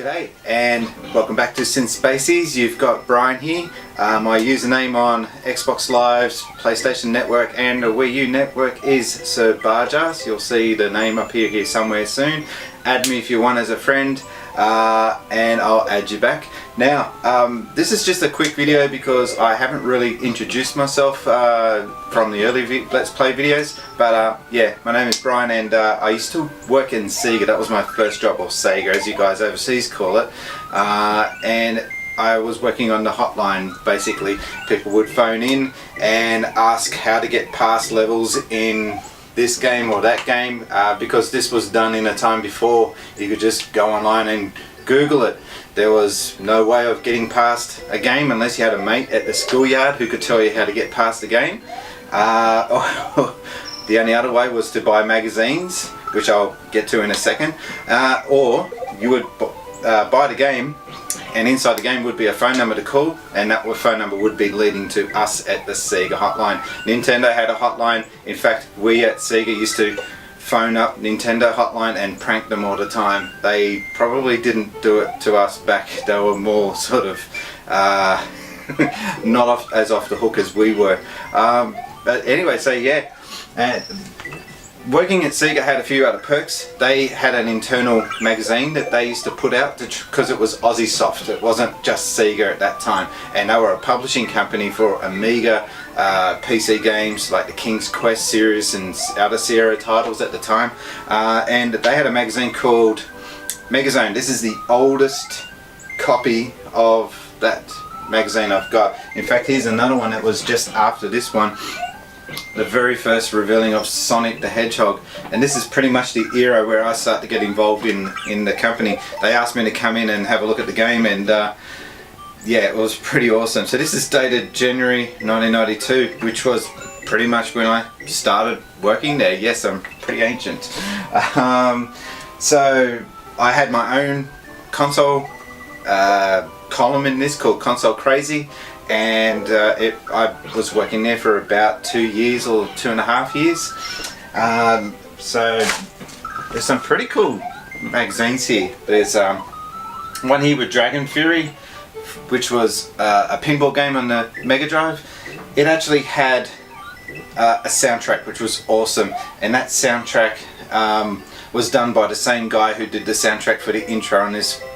G'day and welcome back to Synth Spaces. You've got Brian here. My username on Xbox Live's PlayStation Network and the Wii U Network is Sir Barjas. You'll see the name up here somewhere soon. Add me if you want as a friend and I'll add you back. Now this is just a quick video because I haven't really introduced myself from the early Let's Play videos, but yeah, my name is Brian and I used to work in Sega. That was my first job, or Sega as you guys overseas call it, and I was working on the hotline. Basically, people would phone in and ask how to get past levels in this game or that game, because this was done in a time before you could just go online and Google it. There was no way of getting past a game unless you had a mate at the schoolyard who could tell you how to get past the game. The only other way was to buy magazines, which I'll get to in a second, or you would buy the game, and inside the game would be a phone number to call, and that phone number would be leading to us at the Sega hotline. Nintendo had a hotline. In fact, we at Sega used to phone up Nintendo hotline and prank them all the time. They probably didn't do it to us back. They were more sort of not as off the hook as we were. But anyway, so yeah. Working at Sega had a few other perks. They had an internal magazine that they used to put out because it was Aussie soft. It wasn't just Sega at that time, and they were a publishing company for Amiga PC games like the King's Quest series and other Sierra titles at the time, and they had a magazine called Megazone. This is the oldest copy of that magazine I've got. In fact, here's another one that was just after this one. The very first revealing of Sonic the Hedgehog, and this is pretty much the era where I started to get involved in the company. They asked me to come in and have a look at the game, and yeah, it was pretty awesome. So this is dated January 1992, which was pretty much when I started working there. Yes, I'm pretty ancient. So I had my own console column in this called Console Crazy, and I was working there for about 2 years or 2.5 years. So there's some pretty cool magazines here. There's one here with Dragon Fury, which was a pinball game on the Mega Drive. It actually had a soundtrack which was awesome, and that soundtrack was done by the same guy who did the soundtrack for the intro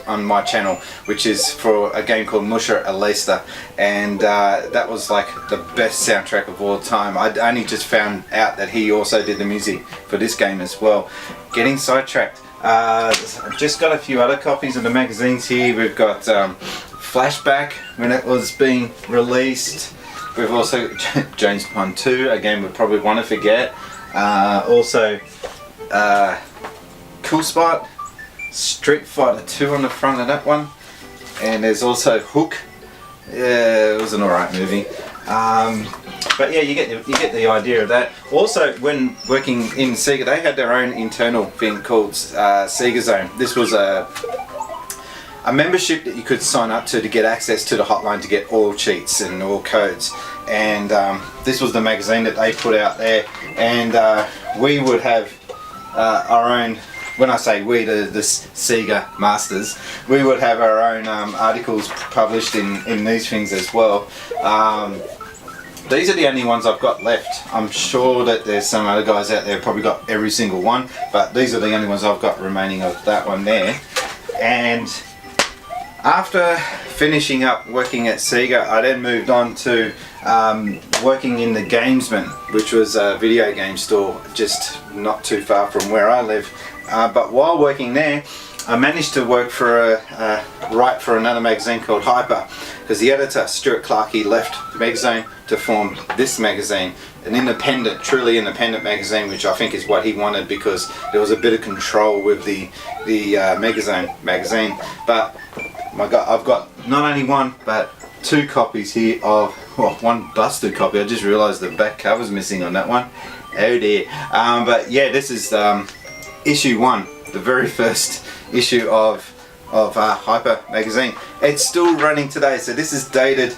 on my channel, which is for a game called Musha Alesta, and that was like the best soundtrack of all time. I only just found out that he also did the music for this game as well. Getting sidetracked. I've just got a few other copies of the magazines here. We've got Flashback when it was being released. We've also James Bond 2, a game we probably want to forget. Also Cool Spot, Street Fighter 2 on the front of that one, and there's also Hook. Yeah, it was an alright movie. But yeah, you get the idea of that. Also, when working in Sega, they had their own internal thing called Sega Zone. This was a membership that you could sign up to get access to the hotline to get all cheats and all codes. And this was the magazine that they put out there, and we would have our own. When I say we, the Sega masters, we would have our own articles published in these things as well. These are the only ones I've got left. I'm sure that there's some other guys out there who probably got every single one, but these are the only ones I've got remaining of that one there. And after finishing up working at Sega, I then moved on to working in the Gamesman, which was a video game store just not too far from where I live. But while working there, I managed to work for write for another magazine called Hyper, because the editor, Stuart Clarkey, left Megazone to form this magazine, an independent, truly independent magazine, which I think is what he wanted because there was a bit of control with the Megazone magazine. But my God, I've got not only one but 2 copies here of, well, one busted copy. I just realised the back cover's missing on that one. Oh dear. But yeah, this is issue 1, the very first issue of Hyper magazine. It's still running today, so this is dated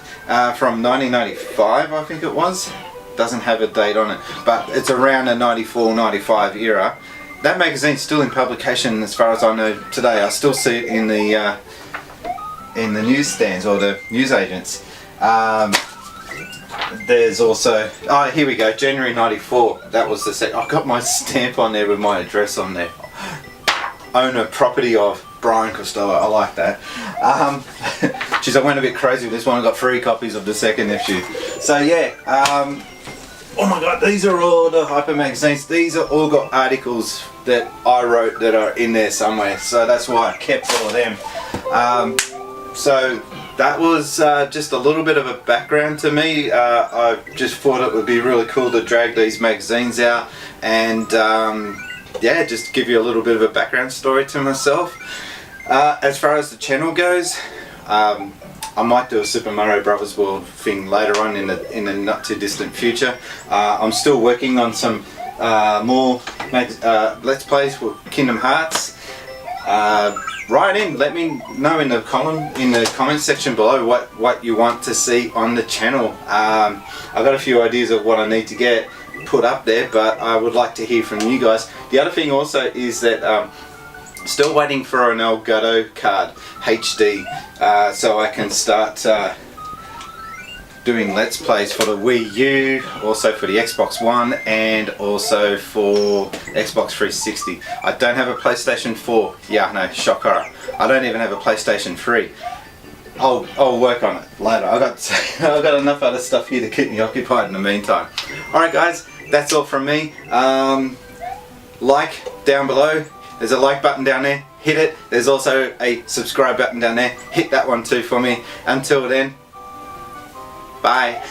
from 1995, I think it was. Doesn't have a date on it, but it's around the 94-95 era. that magazine's still in publication as far as I know today. I still see it in the newsstands or the newsagents. There's also, oh here we go, January 94, that was the set. I've got my stamp on there with my address on there. Owner, property of Brian Costello, I like that. Geez, I went a bit crazy with this one. I got 3 copies of the second issue. So yeah, oh my god, these are all the Hyper magazines. These are all got articles that I wrote that are in there somewhere. So that's why I kept all of them. So that was just a little bit of a background to me. I just thought it would be really cool to drag these magazines out and yeah, just give you a little bit of a background story to myself. As far as the channel goes, I might do a Super Mario Brothers World thing later on in the not too distant future. I'm still working on some more Let's Plays for Kingdom Hearts. Write in, let me know in the comment section below what you want to see on the channel. I've got a few ideas of what I need to get put up there, but I would like to hear from you guys. The other thing also is that still waiting for an Elgato card HD so I can start doing Let's Plays for the Wii U, also for the Xbox One, and also for Xbox 360. I don't have a PlayStation 4. Yeah, no, shocker. I don't even have a PlayStation 3. I'll work on it later. I've got enough other stuff here to keep me occupied in the meantime. Alright guys, that's all from me. Like down below. There's a like button down there. Hit it. There's also a subscribe button down there. Hit that one too for me. Until then, bye.